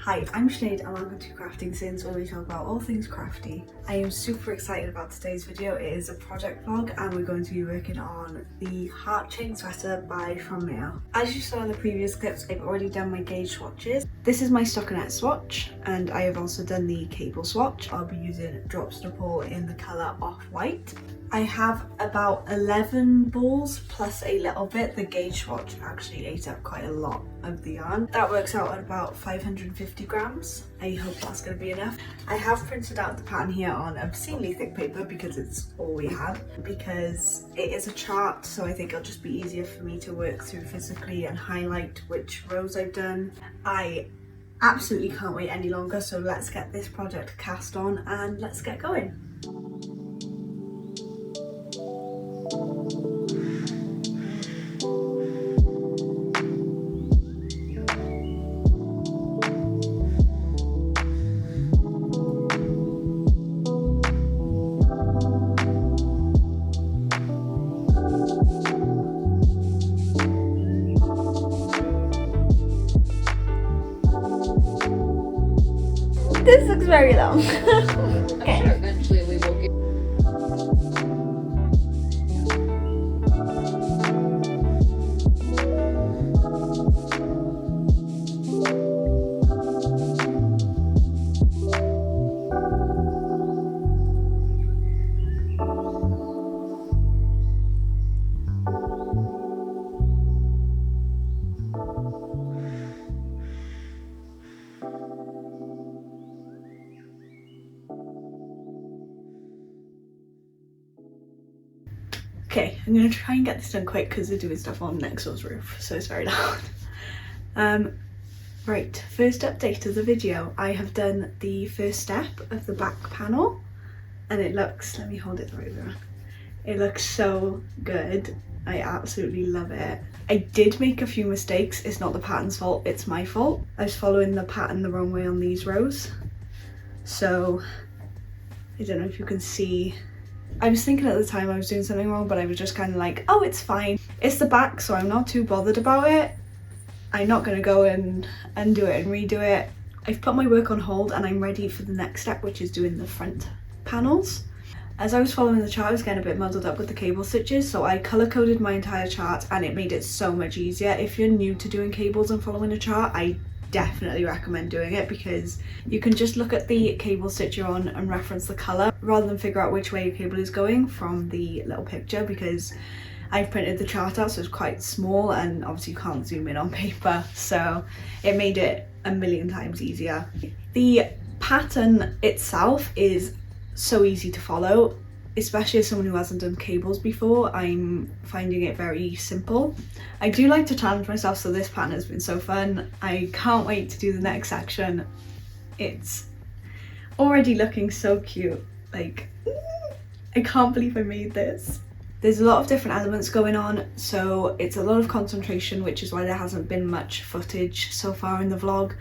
Hi, I'm Sinead and welcome to Crafting Sins, where we talk about all things crafty. I am super excited about today's video. It is a project vlog and we're going to be working on the heart chain sweater by From Mayo. As you saw in the previous clips, I've already done my gauge swatches. This is my stockinette swatch and I have also done the cable swatch. I'll be using Drops Nepal in the colour Off-White. I have about 11 balls plus a little bit. The gauge swatch actually ate up quite a lot of the yarn. That works out at about 550 grams. I hope that's going to be enough. I have printed out the pattern here on obscenely thick paper because it's all we have, because it is a chart, so I think it'll just be easier for me to work through physically and highlight which rows I've done. I absolutely can't wait any longer, so let's get this project cast on and let's get going. This looks very long. Okay. Eventually we will get. Okay, I'm gonna try and get this done quick because they're doing stuff on next door's roof, so it's very loud. Right, first update of the video. I have done the first step of the back panel and it looks, let me hold it the right way around. It looks so good. I absolutely love it. I did make a few mistakes. It's not the pattern's fault, it's my fault. I was following the pattern the wrong way on these rows. So, I don't know if you can see. I was thinking at the time I was doing something wrong, but I was just kind of like, oh, it's fine. It's the back, so I'm not too bothered about it. I'm not going to go and undo it and redo it. I've put my work on hold and I'm ready for the next step, which is doing the front panels. As I was following the chart, I was getting a bit muddled up with the cable stitches, so I colour coded my entire chart and it made it so much easier. If you're new to doing cables and following a chart, I definitely recommend doing it because you can just look at the cable stitch you're on and reference the colour rather than figure out which way your cable is going from the little picture, because I've printed the chart out so it's quite small and obviously you can't zoom in on paper, so it made it a million times easier. The pattern itself is so easy to follow, especially as someone who hasn't done cables before. I'm finding it very simple. I do like to challenge myself, so this pattern has been so fun. I can't wait to do the next section. It's already looking so cute. Like, I can't believe I made this. There's a lot of different elements going on, so it's a lot of concentration, which is why there hasn't been much footage so far in the vlog.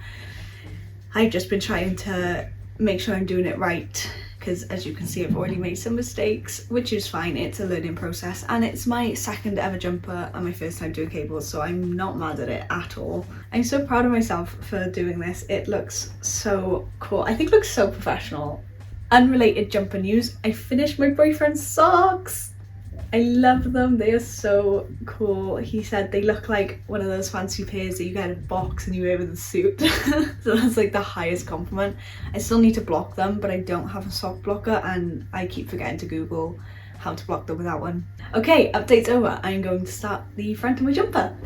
I've just been trying to make sure I'm doing it right, because as you can see I've already made some mistakes, which is fine. It's a learning process and it's my second ever jumper and my first time doing cables, so I'm not mad at it at all. I'm so proud of myself for doing this. It looks so cool. I think it looks so professional. Unrelated jumper news, I finished my boyfriend's socks. I love them, they are so cool. He said they look like one of those fancy pairs that you get in a box and you wear with a suit. So that's like the highest compliment. I still need to block them, but I don't have a sock blocker and I keep forgetting to Google how to block them without one. Okay, update's over. I'm going to start the front of my jumper.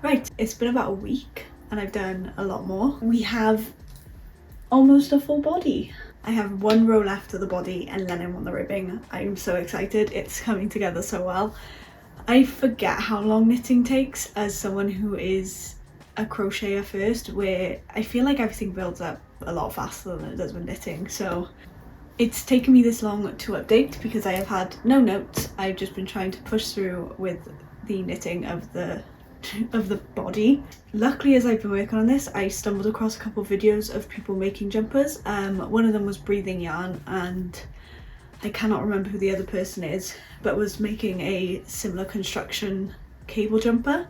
Right, it's been about a week and I've done a lot more. We have almost a full body. I have one row left of the body and then I want the ribbing. I'm so excited, it's coming together so well. I forget how long knitting takes as someone who is a crocheter first, where I feel like everything builds up a lot faster than it does with knitting. So it's taken me this long to update because I have had no notes. I've just been trying to push through with the knitting of the body. Luckily, as I've been working on this, I stumbled across a couple of videos of people making jumpers. One of them was Breathing Yarn, and I cannot remember who the other person is, but was making a similar construction cable jumper.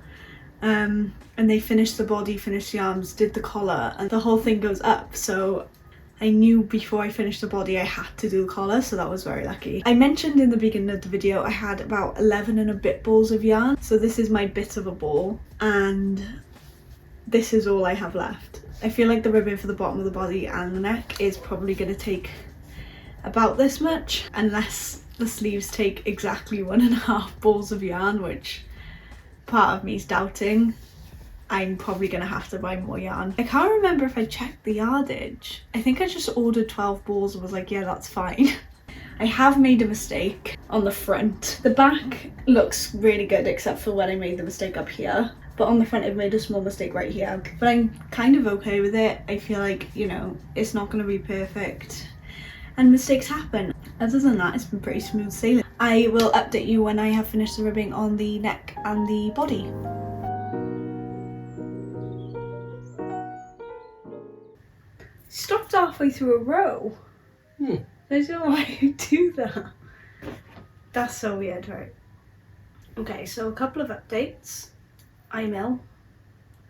And they finished the body, finished the arms, did the collar, and the whole thing goes up. So I knew before I finished the body I had to do the collar, so that was very lucky. I mentioned in the beginning of the video I had about 11 and a bit balls of yarn, so this is my bit of a ball, and this is all I have left. I feel like the ribbon for the bottom of the body and the neck is probably going to take about this much, unless the sleeves take exactly 1.5 balls of yarn, which part of me is doubting. I'm probably gonna have to buy more yarn. I can't remember if I checked the yardage. I think I just ordered 12 balls and was like, yeah, that's fine. I have made a mistake on the front. The back looks really good except for when I made the mistake up here, but on the front I've made a small mistake right here. But I'm kind of okay with it. I feel like, you know, it's not gonna be perfect and mistakes happen. Other than that, it's been pretty smooth sailing. I will update you when I have finished the ribbing on the neck and the body. Stopped halfway through a row. I don't know why you do that. That's so weird, right? Okay, so a couple of updates. I'm ill,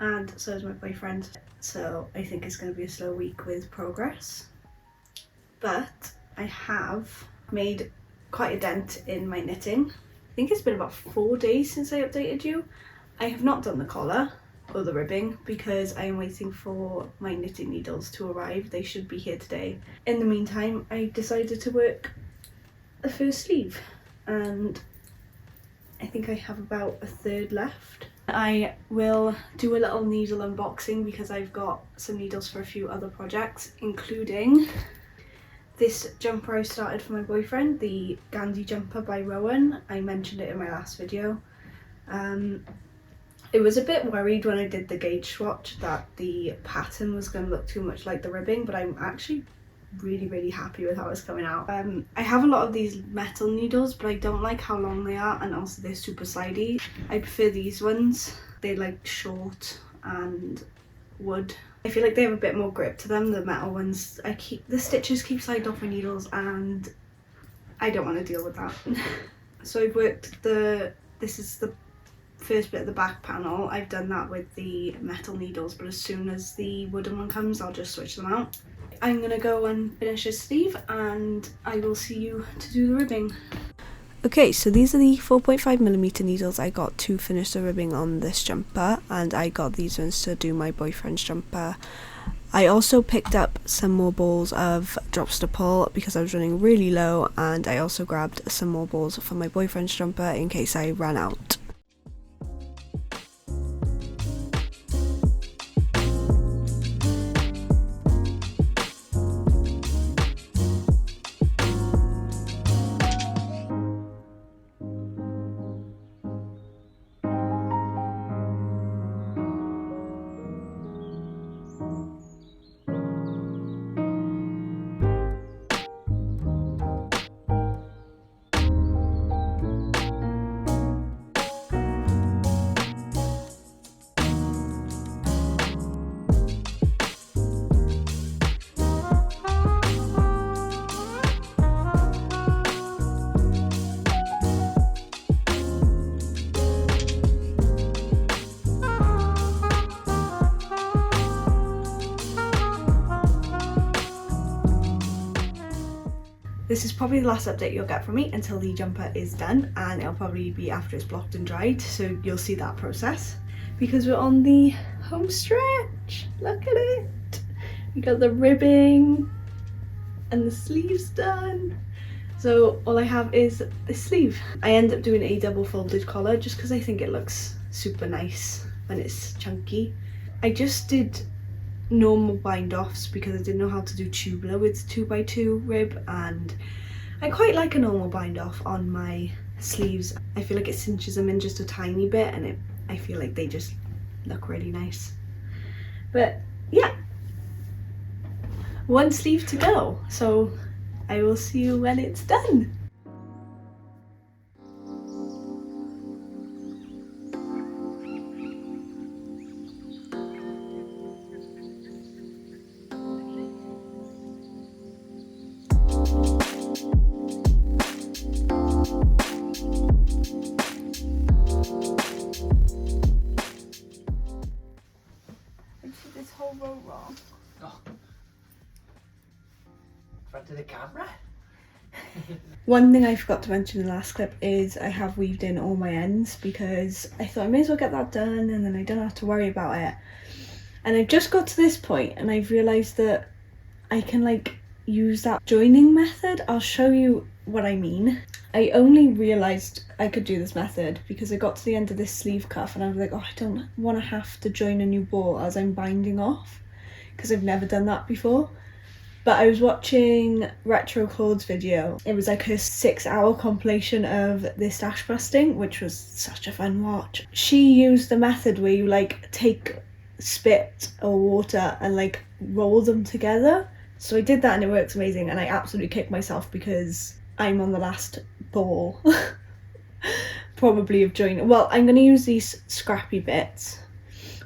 and so is my boyfriend. So I think it's going to be a slow week with progress. But I have made quite a dent in my knitting. I think it's been about 4 days since I updated you. I have not done the collar or the ribbing because I am waiting for my knitting needles to arrive. They should be here today. In the meantime, I decided to work the first sleeve, and I think I have about a third left. I will do a little needle unboxing because I've got some needles for a few other projects, including this jumper I started for my boyfriend, the Gandhi jumper by Rowan. I mentioned it in my last video. I was a bit worried when I did the gauge swatch that the pattern was going to look too much like the ribbing, but I'm actually really happy with how it's coming out. I have a lot of these metal needles, but I don't like how long they are, and also they're super slidey. I prefer these ones. They're like short and wood. I feel like they have a bit more grip to them. The metal ones, the stitches keep sliding off my needles, and I don't want to deal with that. So I've worked this is the first bit of the back panel. I've done that with the metal needles, but as soon as the wooden one comes, I'll just switch them out. I'm gonna go and finish this sleeve, and I will see you to do the ribbing. Okay, so these are the 4.5mm needles I got to finish the ribbing on this jumper, and I got these ones to do my boyfriend's jumper. I also picked up some more balls of drops to pull because I was running really low, and I also grabbed some more balls for my boyfriend's jumper in case I ran out. This is probably the last update you'll get from me until the jumper is done, and it'll probably be after it's blocked and dried, so you'll see that process. Because we're on the home stretch, look at it! We got the ribbing and the sleeves done. So all I have is this sleeve. I end up doing a double folded collar just because I think it looks super nice when it's chunky. I just did normal bind offs because I didn't know how to do tubular with 2x2 rib, and I quite like a normal bind off on my sleeves. I feel like it cinches them in just a tiny bit, and I feel like they just look really nice. But yeah, one sleeve to go, so I will see you when it's done. This whole row wrong. Oh. Front of the camera? One thing I forgot to mention in the last clip is I have weaved in all my ends because I thought I may as well get that done and then I don't have to worry about it. And I've just got to this point and I've realised that I can like use that joining method. I'll show you what I mean. I only realised I could do this method because I got to the end of this sleeve cuff and I was like, oh, I don't want to have to join a new ball as I'm binding off, because I've never done that before. But I was watching Retro Claude's video. It was like her 6-hour compilation of this stash busting, which was such a fun watch. She used the method where you like take spit or water and like roll them together. So I did that and it works amazing, and I absolutely kicked myself because I'm on the last ball probably of joining. Well, I'm going to use these scrappy bits,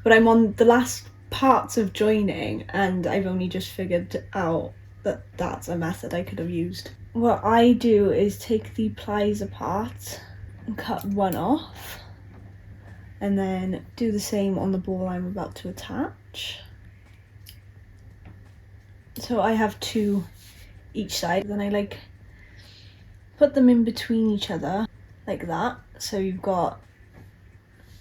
but I'm on the last parts of joining and I've only just figured out that that's a method I could have used. What I do is take the plies apart and cut one off and then do the same on the ball I'm about to attach. So I have 2 each side, then I like put them in between each other like that. So you've got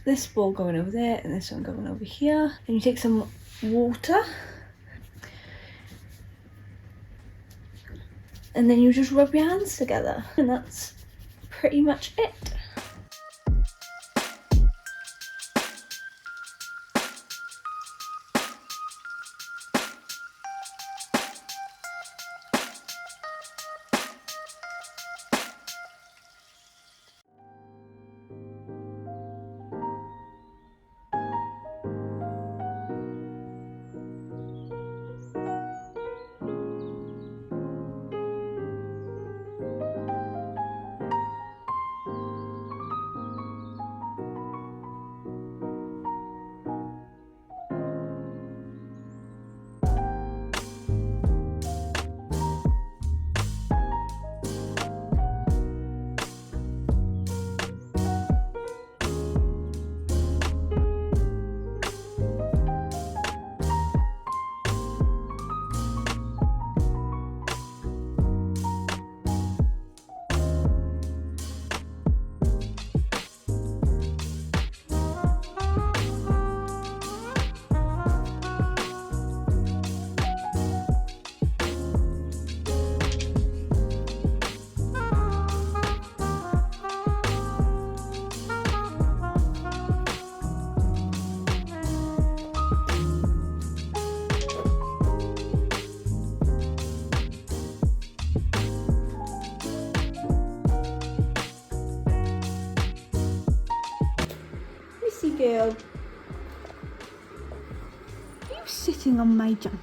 this ball going over there and this one going over here. And you take some water and then you just rub your hands together, and that's pretty much it. Girl, are you sitting on my jumper?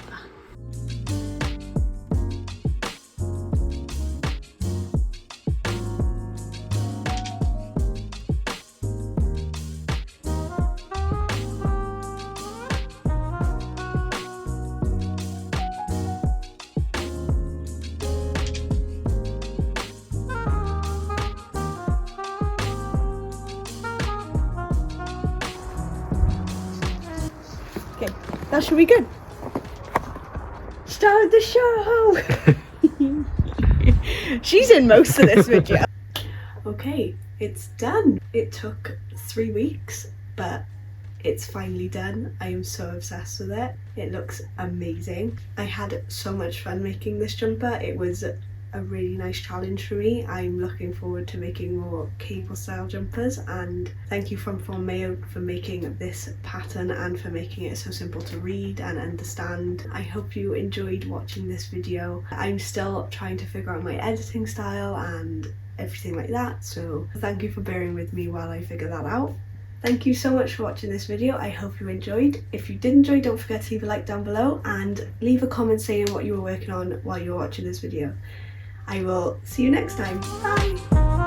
Okay, that should be good. Start the show! She's in most of this video. Okay, it's done. It took 3 weeks, but it's finally done. I am so obsessed with it. It looks amazing. I had so much fun making this jumper. It was a really nice challenge for me. I'm looking forward to making more cable style jumpers, and thank you from Mayo for making this pattern and for making it so simple to read and understand. I hope you enjoyed watching this video. I'm still trying to figure out my editing style and everything like that, so thank you for bearing with me while I figure that out. Thank you so much for watching this video. I hope you enjoyed. If you did enjoy, don't forget to leave a like down below and leave a comment saying what you were working on while you were watching this video. I will see you next time. Bye!